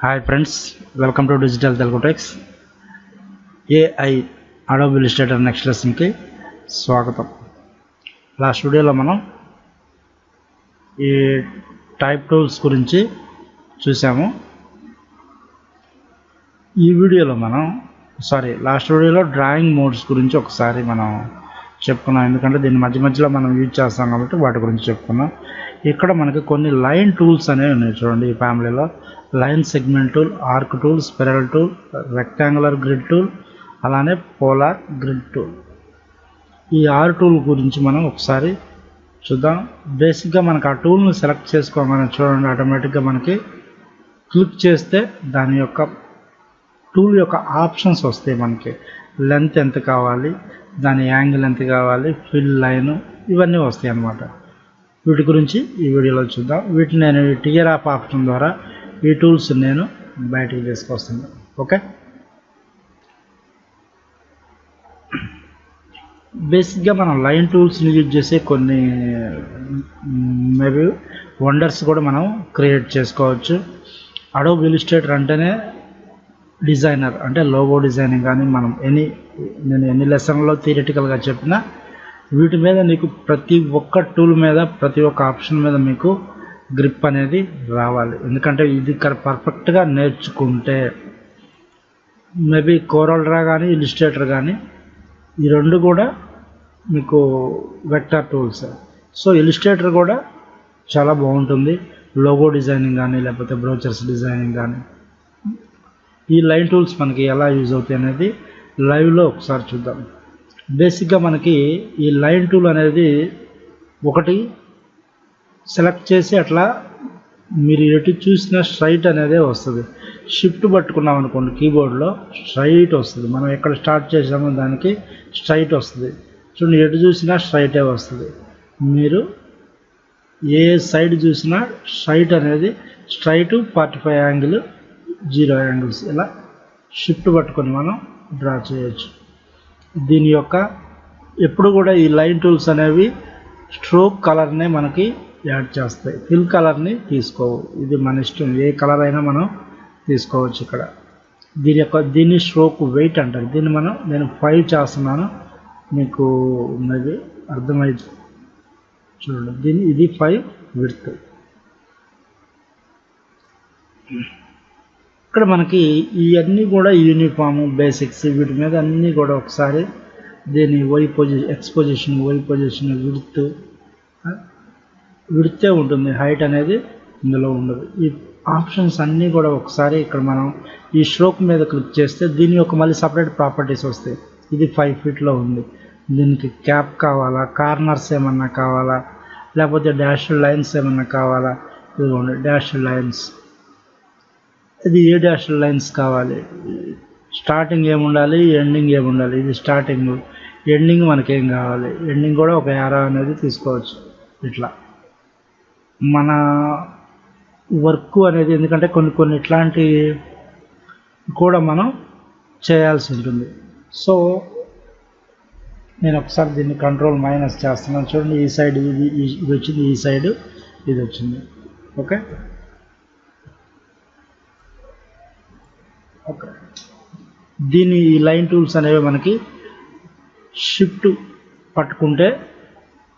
Hi friends, welcome to Digital Telugu Text. AI Adobe illustrator next lesson ki స్వాగతం. Last వీడియోలో మనం ఈ type tools గురించి చూసాము. ఈ వీడియోలో మనం లాస్ట్ వీడియోలో డ్రాయింగ్ మోడ్స్ గురించి ఒకసారి మనం చెప్పుకున్నాం. ఎందుకంటే దీని మధ్యలో మనం యూజ్ చేస్తాం కాబట్టి వాటి గురించి చెప్పుకున్నాం. ఇక్కడ మనకి కొన్ని లైన్ టూల్స్ అనేవి ఉన్నాయి. చూడండి, ఈ ఫ్యామిలీలో line segment tool, arc tool, spiral tool, rectangular grid tool, అలానే పోలార్ గ్రిడ్ టూల్. ఈ 6 టూల్ గురించి మనం ఒకసారి చూద్దాం. బేసిక్గా మనకు ఆ టూల్ని సెలెక్ట్ చేసుకోగానే చూడండి, ఆటోమేటిక్గా మనకి క్లిక్ చేస్తే దాని యొక్క టూల్ యొక్క ఆప్షన్స్ వస్తాయి. మనకి లెంత్ ఎంత కావాలి, దాని యాంగిల్ ఎంత కావాలి, ఫిల్ లైన్, ఇవన్నీ వస్తాయి అన్నమాట. వీటి గురించి ఈ వీడియోలో చూద్దాం. వీటిని నేను టియర్ ఆఫ్ ఆప్షన్ ద్వారా ఈ టూల్స్ నేను బయటికి తీసుకొస్తాను. ఓకే, బేసిక్గా మనం లైన్ టూల్స్ని యూజ్ చేసే కొన్ని మేబీ వండర్స్ కూడా మనం క్రియేట్ చేసుకోవచ్చు. అడోబ్ ఇల్లుస్ట్రేటర్ అంటేనే డిజైనర్, అంటే లోగో డిజైనింగ్ కానీ మనం నేను ఎన్ని లెసన్లో థియరిటికల్గా చెప్పినా వీటి మీద నీకు ప్రతి ఒక్క టూల్ మీద, ప్రతి ఒక్క ఆప్షన్ మీద మీకు గ్రిప్ అనేది రావాలి. ఎందుకంటే ఇది పర్ఫెక్ట్గా నేర్చుకుంటే మేబీ కోరల్ డ్రా కానీ ఇల్లుస్ట్రేటర్ కానీ ఈ రెండు కూడా మీకు వెక్టర్ టూల్స్. సో ఇల్లుస్ట్రేటర్ కూడా చాలా బాగుంటుంది, లోగో డిజైనింగ్ కానీ లేకపోతే బ్రోచర్స్ డిజైనింగ్ కానీ. ఈ లైన్ టూల్స్ మనకి ఎలా యూజ్ అవుతాయి అనేది లైవ్లో ఒకసారి చూద్దాం. బేసిక్గా మనకి ఈ లైన్ టూల్ అనేది ఒకటి సెలెక్ట్ చేసి అట్లా మీరు ఎటు చూసినా స్ట్రైట్ అనేది వస్తుంది. షిఫ్ట్ పట్టుకున్నాం అనుకోండి కీబోర్డ్లో స్ట్రైట్ వస్తుంది. మనం ఎక్కడ స్టార్ట్ చేసామో దానికి స్ట్రైట్ వస్తుంది. చూడండి, ఎటు చూసినా స్ట్రైటే వస్తుంది. మీరు ఏ సైడ్ చూసినా స్ట్రైట్ అనేది స్ట్రైట్ 45 యాంగిల్, 0 యాంగిల్స్ ఇలా షిఫ్ట్ పట్టుకొని మనం డ్రా చేయొచ్చు. దీని యొక్క ఎప్పుడు కూడా ఈ లైన్ టూల్స్ అనేవి స్ట్రోక్ కలర్నే మనకి యాడ్ చేస్తాయి, ఫిల్ కలర్ని తీసుకోవు. ఇది మన ఇష్టం, ఏ కలర్ అయినా మనం తీసుకోవచ్చు. ఇక్కడ దీన్ని స్ట్రోక్ వెయిట్ అంటారు. దీన్ని నేను 5 చేస్తున్నాను, మీకు ఉన్నది అర్థమైంది. చూడండి, ఇది 5 విడ్త్. ఇక్కడ మనకి ఇవన్నీ కూడా యూనిఫామ్ బేసిక్స్, వీటి మీద అన్నీ కూడా ఒకసారి దీని ఎక్స్పోజిషన్, వై పొజిషన్, విడ్తే ఉంటుంది, హైట్ అనేది ఇందులో ఉండదు. ఈ ఆప్షన్స్ అన్నీ కూడా ఒకసారి ఇక్కడ మనం ఈ స్ట్రోక్ మీద క్లిక్ చేస్తే దీని యొక్క మళ్ళీ సపరేట్ ప్రాపర్టీస్ వస్తాయి. ఇది 5 ఫీట్లో ఉంది, దీనికి క్యాప్ కావాలా, కార్నర్స్ ఏమన్నా కావాలా, లేకపోతే డాష్డ్ లైన్స్ ఏమన్నా కావాలా, ఇదిగోండి డాష్డ్ లైన్స్. ఇది ఏ డాష్డ్ లైన్స్ కావాలి, స్టార్టింగ్ ఏముండాలి, ఎండింగ్ ఏముండాలి. ఇది స్టార్టింగ్, ఎండింగ్ మనకేం కావాలి, ఎండింగ్ కూడా ఒక యారో అనేది తీసుకోవచ్చు. ఇట్లా మన వర్క్ అనేది, ఎందుకంటే కొన్ని ఇట్లాంటి కూడా మనం చేయాల్సి ఉంటుంది. సో నేను ఒకసారి దీన్ని కంట్రోల్ మైనస్ చేస్తున్నాను. చూడండి, ఈ సైడ్ ఇది వచ్చింది, ఈ సైడ్ ఇది వచ్చింది. ఓకే, దీని ఈ లైన్ టూల్స్ అనేవి మనకి షిఫ్ట్ పట్టుకుంటే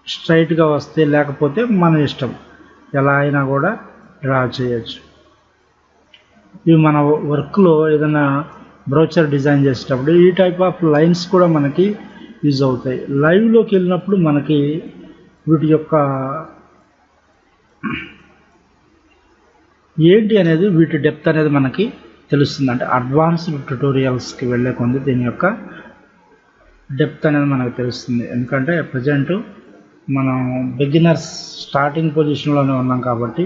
స్ట్రైట్గా వస్తే, లేకపోతే మన ఇష్టం ఎలా అయినా కూడా డ్రా చేయొచ్చు. ఇవి మన వర్క్లో ఏదైనా బ్రోచర్ డిజైన్ చేసేటప్పుడు ఈ టైప్ ఆఫ్ లైన్స్ కూడా మనకి యూజ్ అవుతాయి. లైవ్లోకి వెళ్ళినప్పుడు మనకి వీటి యొక్క ఏంటి అనేది, వీటి డెప్త్ అనేది మనకి తెలుస్తుంది. అంటే అడ్వాన్స్డ్ ట్యుటోరియల్స్కి వెళ్ళే కొంది దీని యొక్క డెప్త్ అనేది మనకు తెలుస్తుంది. ఎందుకంటే ప్రజెంట్ మనం బిగినర్స్ స్టార్టింగ్ పొజిషన్లోనే ఉన్నాం కాబట్టి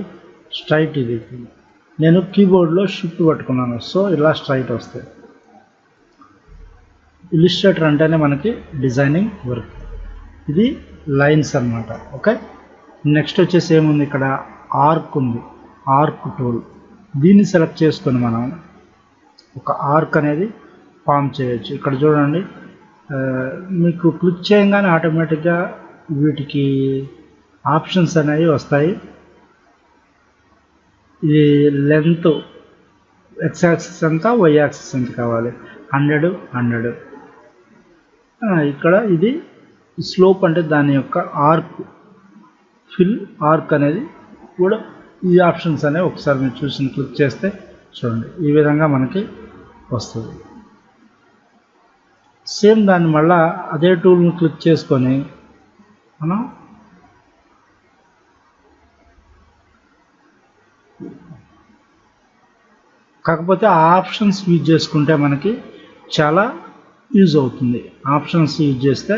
స్ట్రైట్ ఇది. నేను కీబోర్డ్లో షిఫ్ట్ పట్టుకున్నాను, సో ఇలా స్ట్రైట్ వస్తాయి. ఇల్లుస్ట్రేటర్ అంటేనే మనకి డిజైనింగ్ వర్క్, ఇది లైన్స్ అన్నమాట. ఓకే, నెక్స్ట్ వచ్చేసి ఏముంది, ఇక్కడ ఆర్క్ ఉంది, ఆర్క్ టూల్. దీన్ని సెలెక్ట్ చేసుకొని మనం ఒక ఆర్క్ అనేది ఫామ్ చేయొచ్చు. ఇక్కడ చూడండి, మీకు క్లిక్ చేయగానే ఆటోమేటిక్గా వీటికి ఆప్షన్స్ అనేవి వస్తాయి. ఇది లెంత్ ఎక్స్ యాక్సిస్ ఎంత, వై యాక్సిస్ ఎంత కావాలి, 100 100. ఇక్కడ ఇది స్లోప్ అంటే దాని యొక్క ఆర్క్, ఫిల్ ఆర్క్ అనేది కూడా ఈ ఆప్షన్స్ అనేవి ఒకసారి మీరు చూసి క్లిక్ చేస్తే చూడండి ఈ విధంగా మనకి వస్తుంది. సేమ్ దాన్ని మళ్ళా అదే టూల్ని క్లిక్ చేసుకొని మనం కాకపోతే ఆ ఆప్షన్స్ యూజ్ చేసుకుంటే మనకి చాలా యూజ్ అవుతుంది. ఆప్షన్స్ యూజ్ చేస్తే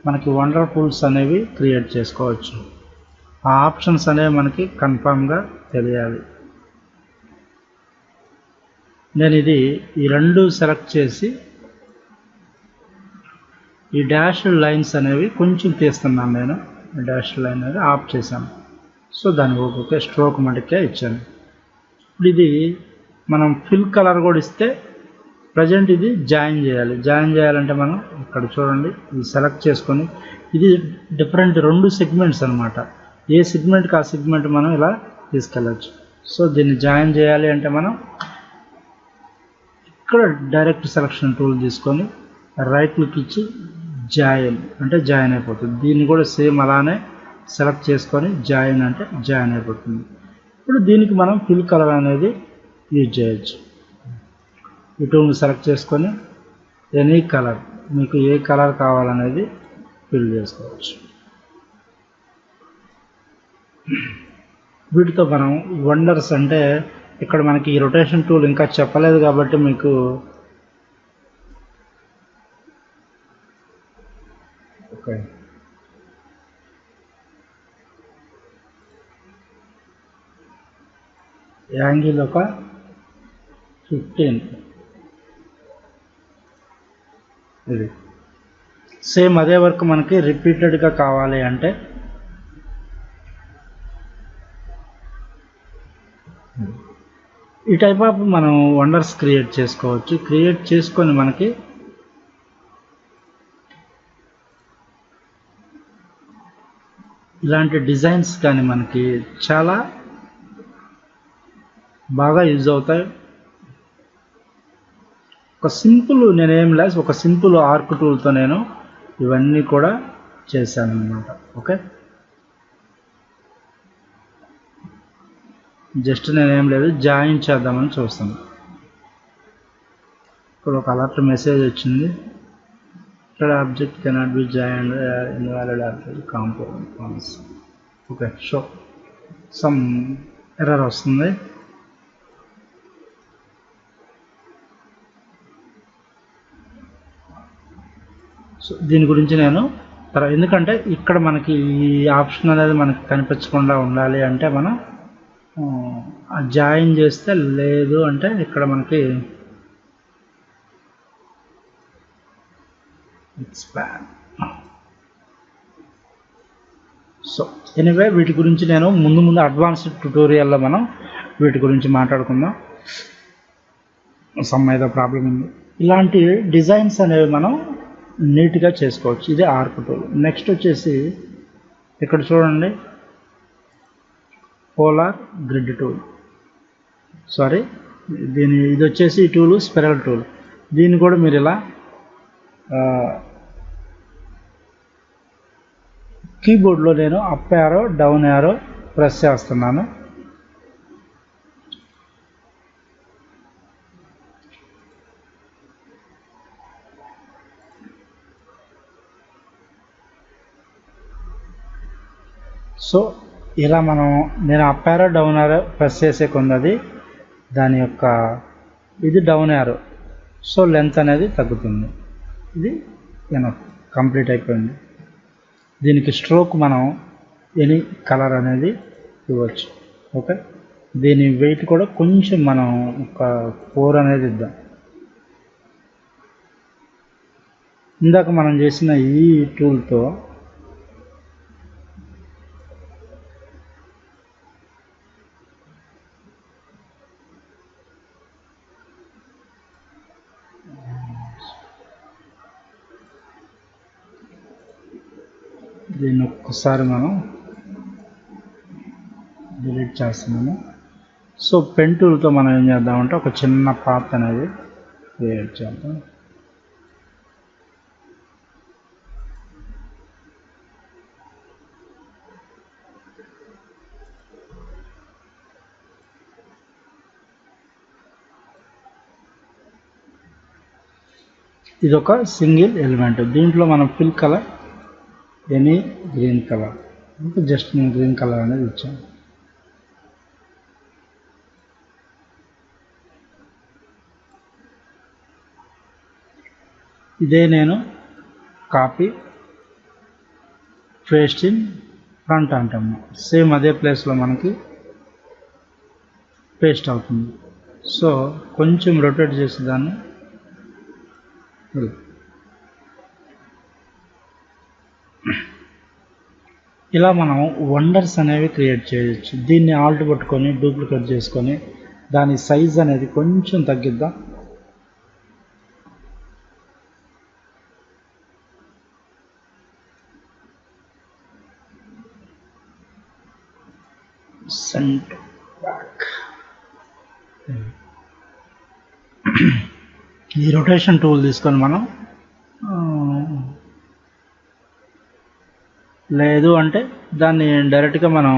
మనకి వండర్ఫుల్స్ అనేవి క్రియేట్ చేసుకోవచ్చు. ఆ ఆప్షన్స్ అనేవి మనకి కన్ఫామ్గా తెలియాలి. నేను ఈ రెండు సెలెక్ట్ చేసి ఈ డాష్ లైన్స్ అనేవి కొంచెం తీస్తున్నాను. నేను డాష్ లైన్ అనేది ఆఫ్ చేశాను. సో దానికి ఒక్కొక్క స్ట్రోక్ మటుకే ఇచ్చాను. ఇప్పుడు ఇది మనం ఫిల్ కలర్ కూడా ఇస్తే ప్రజెంట్ ఇది జాయిన్ చేయాలంటే మనం ఇక్కడ చూడండి ఇది సెలెక్ట్ చేసుకొని ఇది డిఫరెంట్ 2 సెగ్మెంట్స్ అనమాట. ఏ సెగ్మెంట్కి ఆ సెగ్మెంట్ మనం ఇలా తీసుకెళ్ళచ్చు. సో దీన్ని జాయిన్ చేయాలి అంటే మనం ఇక్కడ డైరెక్ట్ సెలక్షన్ టూల్ తీసుకొని రైట్ క్లిక్ ఇచ్చి జాయిన్ అంటే జాయిన్ అయిపోతుంది. దీన్ని కూడా సేమ్ అలానే సెలెక్ట్ చేసుకొని జాయిన్ అంటే జాయిన్ అయిపోతుంది. ఇప్పుడు దీనికి మనం ఫిల్ కలర్ అనేది యూజ్ చేయొచ్చు. ఈ టూల్ని సెలెక్ట్ చేసుకొని ఎనీ కలర్ మీకు ఏ కలర్ కావాలనేది ఫిల్ చేసుకోవచ్చు. వీటితో మనం వండర్స్ అంటే ఇక్కడ మనకి ఈ రొటేషన్ టూల్ ఇంకా చెప్పలేదు కాబట్టి మీకు ఓకే యాంగిల్ ఒక 15 ఇది సేమ్ అదే వర్క్ మనకి రిపీటెడ్గా కావాలి అంటే ఈ టైప్ ఆఫ్ మనం వండర్స్ క్రియేట్ చేసుకోవచ్చు. క్రియేట్ చేసుకొని మనకి ఇలాంటి డిజైన్స్ కానీ మనకి చాలా బాగా యూజ్ అవుతాయి. ఒక సింపుల్ ఆర్క్ టూల్తో నేను ఇవన్నీ కూడా చేశాను అన్నమాట. ఓకే జస్ట్ నేనేం లేదు జాయిన్ చేద్దామని చూస్తాను. ఇక్కడ ఒక అలర్ట్ మెసేజ్ వచ్చింది. ఇక్కడ object cannot be joined invalid object components. Okay show some error వస్తుంది. సో దీని గురించి నేను ఎందుకంటే ఇక్కడ మనకి ఈ ఆప్షన్ అనేది మనకి కనిపించకుండా ఉండాలి అంటే మనం జాయిన్ చేస్తే లేదు అంటే ఇక్కడ మనకి ఎక్స్పాండ్. సో ఎనీవే వీటి గురించి నేను ముందు అడ్వాన్స్డ్ ట్యుటోరియల్లో మనం వీటి గురించి మాట్లాడుకుందాం. సమ్ ఏదో ప్రాబ్లం ఉంది. ఇలాంటి డిజైన్స్ అనేవి మనం నీట్గా చేసుకోవచ్చు. ఇది ఆర్క్ టూల్. నెక్స్ట్ వచ్చేసి ఇక్కడ చూడండి పోలార్ గ్రిడ్ టూల్. ఇది వచ్చేసి ఈ టూల్ స్పిరల్ టూల్. దీన్ని కూడా మీరు ఇలా కీబోర్డ్లో నేను up arrow down arrow press చేస్తున్నాను. సో ఇలా నేను up arrow down arrow press చేసే కొందది దాని యొక్క ఇది డౌన్ యారో. సో లెంత్ అనేది తగ్గుతుంది. ఇది కంప్లీట్ అయిపోయింది. దీనికి స్ట్రోక్ మనం ఎనీ కలర్ అనేది ఇవ్వచ్చు. ఓకే దీని వెయిట్ కూడా కొంచెం మనం ఒక 4 అనేది ఇద్దాం. ఇందాక మనం చేసిన ఈ టూల్తో దీన్ని ఒక్కసారి మనం డిలీట్ చేస్తున్నాము. సో పెన్ టూల్తో మనం ఏం చేద్దామంటే ఒక చిన్న పాత్ అనేది క్రియేట్ చేద్దాం. ఇది ఒక సింగిల్ ఎలిమెంట్. దీంట్లో మనం fill colour any green colour, just నేను గ్రీన్ కలర్ అనేది ఇచ్చాను. ఇదే నేను కాపీ పేస్ట్ ఇన్ ఫ్రంట్ అంటాము. సేమ్ అదే ప్లేస్లో మనకి పేస్ట్ అవుతుంది. సో కొంచెం రొటేట్ చేసి దాన్ని ఇలా మనం వండర్స్ అనేవి క్రియేట్ చేయొచ్చు. దీన్ని ఆల్ట్ పట్టుకొని డూప్లికేట్ చేసుకొని దాని సైజ్ అనేది కొంచెం తగ్గిద్దాం. Centre back. ఈ రొటేషన్ టూల్ తీసుకొని మనం లేదు అంటే దాన్ని డైరెక్ట్గా మనం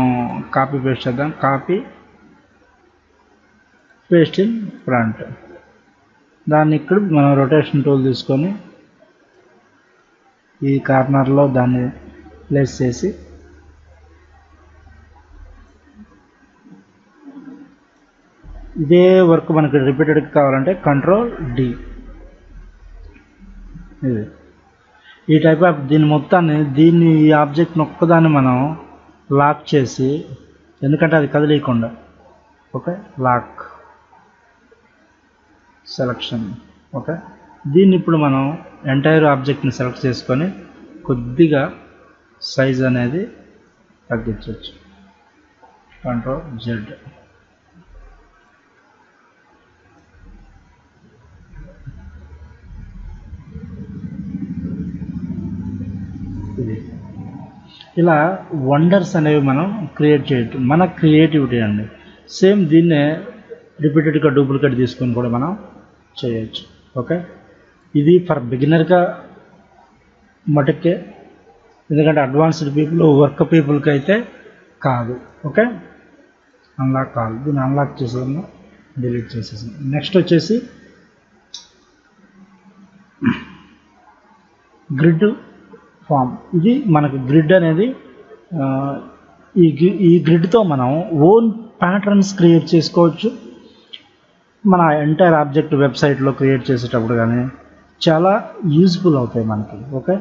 కాపీ పేస్ట్ చేద్దాం. Copy paste in front. దాన్ని ఇక్కడ మనం రొటేషన్ టూల్ తీసుకొని ఈ కార్నర్లో దాన్ని ప్లేస్ చేసి ఇదే వర్క్ మనకి రిపీటెడ్గా కావాలంటే కంట్రోల్ డి. ఇది ఈ టైప్ ఆఫ్ దీని మొత్తాన్ని ఈ ఆబ్జెక్ట్ని ఒక్కదాన్ని మనం లాక్ చేసి, ఎందుకంటే అది కదిలీయకుండా, ఓకే, లాక్ సెలక్షన్. ఓకే, దీన్ని ఇప్పుడు మనం ఎంటైర్ ఆబ్జెక్ట్ని సెలెక్ట్ చేసుకొని కొద్దిగా సైజ్ అనేది తగ్గించవచ్చు. Control Z. ఇది ఇలా వండర్స్ అనేవి మనం క్రియేట్ చేయొచ్చు. మన క్రియేటివిటీ అండి. సేమ్ దీన్నే రిపీటెడ్గా డూప్లికేట్ తీసుకొని కూడా మనం చేయొచ్చు. ఓకే, ఇది ఫర్ బిగినర్గా మటుకే, ఎందుకంటే అడ్వాన్స్డ్ పీపుల్, వర్క్ పీపుల్కి అయితే కాదు. ఓకే, అన్లాక్ కాదు. దీన్ని అన్లాక్ చేసేసాము, డిలీట్ చేసేసాము. నెక్స్ట్ వచ్చేసి గ్రిడ్ ఫామ్. ఇది మనకు గ్రిడ్ అనేది ఈ గ్రిడ్తో మనం ఓన్ ప్యాటర్న్స్ క్రియేట్ చేసుకోవచ్చు. మన ఎంటైర్ ఆబ్జెక్ట్ వెబ్సైట్లో క్రియేట్ చేసేటప్పుడు కానీ చాలా యూజ్ఫుల్ అవుతాయి మనకి. ఓకే,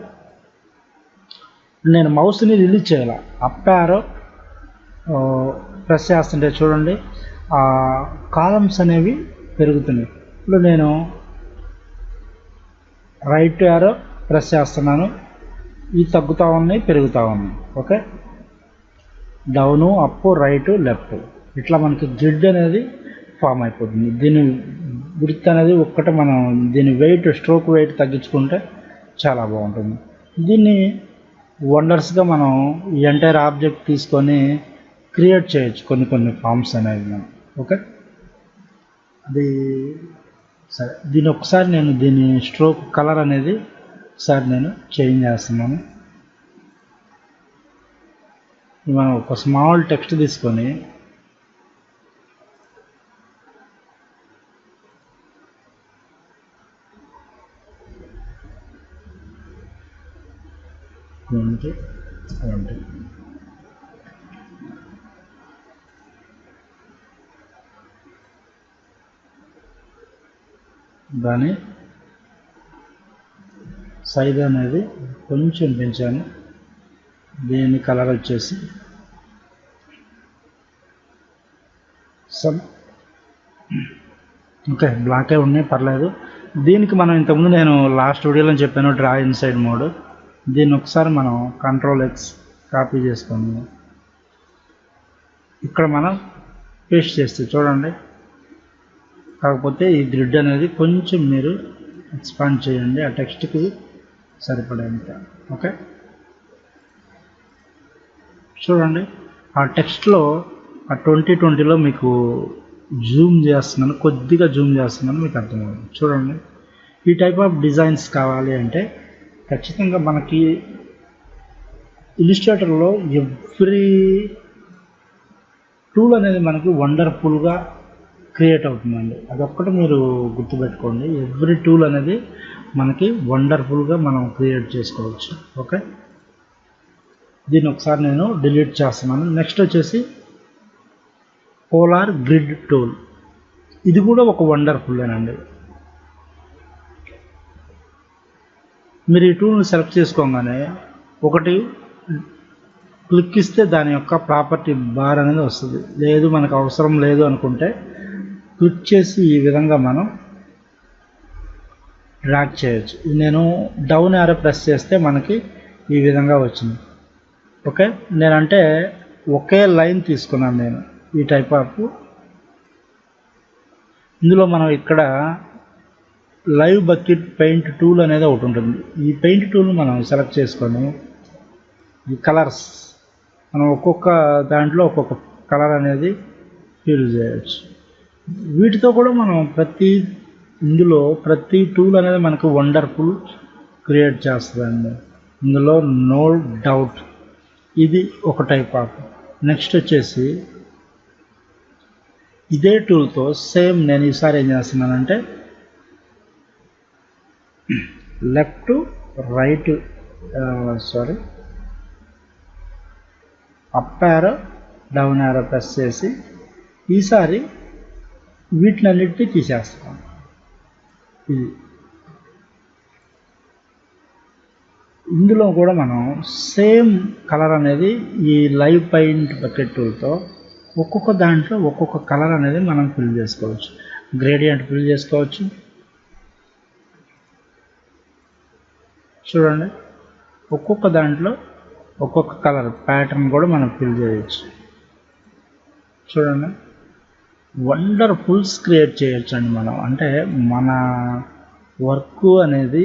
నేను మౌస్ని రిలీజ్ చేయాలి. అప్ యారో ప్రెస్ చేస్తుంటే చూడండి కాలమ్స్ అనేవి పెరుగుతున్నాయి. ఇప్పుడు నేను రైట్ యారో ప్రెస్ చేస్తున్నాను, ఇవి తగ్గుతూ ఉన్నాయి, పెరుగుతూ ఉన్నాయి. Okay, down, up, right, left, ఇట్లా మనకి గ్రిడ్ అనేది ఫామ్ అయిపోతుంది. దీని విడ్త్ అనేది ఒక్కటే మనం దీని వెయిట్, స్ట్రోక్ వెయిట్ తగ్గించుకుంటే చాలా బాగుంటుంది. దీన్ని వండర్స్గా మనం ఈ ఎంటైర్ ఆబ్జెక్ట్ తీసుకొని క్రియేట్ చేయొచ్చు కొన్ని ఫామ్స్ అనేవి మనం. ఓకే, అది సరే. దీని ఒకసారి నేను దీని స్ట్రోక్ కలర్ అనేది ఒకసారి నేను చేంజ్ చేస్తున్నాను. మనం ఒక స్మాల్ టెక్స్ట్ తీసుకొని దాని సైజ్ అనేది కొంచెం పెంచాను. దీని కలర్ వచ్చేసి ఓకే, బ్లాకే ఉన్నాయి, పర్లేదు. దీనికి మనం ఇంతకుముందు నేను లాస్ట్ వీడియోలో చెప్పాను డ్రా ఇన్సైడ్ మోడ్. దీన్ని ఒకసారి మనం కంట్రోల్ ఎక్స్ కాపీ చేసుకొని ఇక్కడ మనం పేస్ట్ చేస్తే చూడండి. కాకపోతే ఈ గ్రిడ్ అనేది కొంచెం మీరు ఎక్స్పాండ్ చేయండి ఆ టెక్స్ట్కి సరిపడేంత. ఓకే, చూడండి ఆ టెక్స్ట్లో ఆ 2020లో మీకు జూమ్ చేస్తున్నాను, కొద్దిగా జూమ్ చేస్తున్నాను, మీకు అర్థమవుతుంది. చూడండి, ఈ టైప్ ఆఫ్ డిజైన్స్ కావాలి అంటే ఖచ్చితంగా మనకి ఇల్లుస్ట్రేటర్లో ఎవ్రీ టూల్ అనేది మనకి వండర్ఫుల్గా క్రియేట్ అవుతుందండి. అదొక్కటి మీరు గుర్తుపెట్టుకోండి. ఎవ్రీ టూల్ అనేది మనకి వండర్ఫుల్గా మనం క్రియేట్ చేసుకోవచ్చు. ఓకే, దీన్ని ఒకసారి నేను డిలీట్ చేస్తున్నాను. నెక్స్ట్ వచ్చేసి పోలార్ గ్రిడ్ టూల్. ఇది కూడా ఒక వండర్ఫుల్లేనండి. మీరు ఈ టూల్ని సెలెక్ట్ చేసుకోగానే ఒకటి క్లిక్ ఇస్తే దాని యొక్క ప్రాపర్టీ బార్ అనేది వస్తుంది. లేదు మనకు అవసరం లేదు అనుకుంటే క్లిక్ చేసి ఈ విధంగా మనం డ్రాగ్ చేయొచ్చు. నేను డౌన్ యారో ప్రెస్ చేస్తే మనకి ఈ విధంగా వచ్చింది. ఓకే, నేనంటే ఒకే లైన్ తీసుకున్నాను నేను ఈ టైప్ ఆఫ్. ఇందులో మనం ఇక్కడ లైవ్ బకెట్ పెయింట్ టూల్ అనేది ఒకటి ఉంటుంది. ఈ పెయింట్ టూల్ మనం సెలెక్ట్ చేసుకొని ఈ కలర్స్ మనం ఒక్కొక్క దాంట్లో ఒక్కొక్క కలర్ అనేది ఫిల్ చేయొచ్చు. వీటితో కూడా మనం ఇందులో ప్రతి టూల్ అనేది మనకు వండర్ఫుల్ క్రియేట్ చేస్తుందండి. ఇందులో నో డౌట్ ఇది ఒక టైప్ ఆఫ్. నెక్స్ట్ వచ్చేసి ఇదే టూల్తో సేమ్ నేను ఈసారి ఏం చేస్తున్నానంటే left right up arrow down arrow press చేసి ఈసారి వీటినన్నిటినీ తీసేస్తాను. ఇది ఇందులో కూడా మనం సేమ్ కలర్ అనేది ఈ లైవ్ పెయింట్ బకెట్ టూల్తో ఒక్కొక్క దాంట్లో ఒక్కొక్క కలర్ అనేది మనం ఫిల్ చేసుకోవచ్చు. గ్రేడియంట్ ఫిల్ చేసుకోవచ్చు. చూడండి, ఒక్కొక్క దాంట్లో ఒక్కొక్క కలర్ ప్యాటర్న్ కూడా మనం ఫిల్ చేయొచ్చు. చూడండి, వండర్ఫుల్స్ క్రియేట్ చేయొచ్చు అండి మనం. అంటే మన వర్క్ అనేది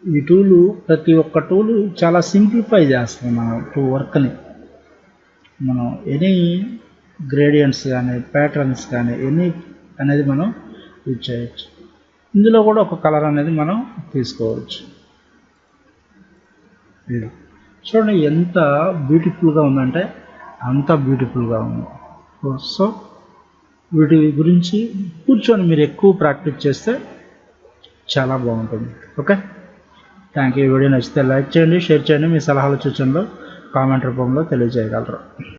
ఈ టూలు, ప్రతి ఒక్క టూలు చాలా సింప్లిఫై చేస్తుంది మన వర్క్ని. మనం ఎనీ గ్రేడియంట్స్ కానీ ప్యాటర్న్స్ కానీ ఎనీ అనేది మనం యూజ్ చేయొచ్చు. ఇందులో కూడా ఒక కలర్ అనేది మనం తీసుకోవచ్చు. ఇది చూడండి ఎంత బ్యూటిఫుల్గా ఉందంటే అంత బ్యూటిఫుల్గా ఉంది. సో వీటి గురించి కూర్చొని మీరు ఎక్కువ ప్రాక్టీస్ చేస్తే చాలా బాగుంటుంది. Okay, thank you. ఈ వీడియో నచ్చితే లైక్ చేయండి, షేర్ చేయండి, మీ సలహాలు సూచనలు కామెంట్ రూపంలో తెలియజేయగలరు.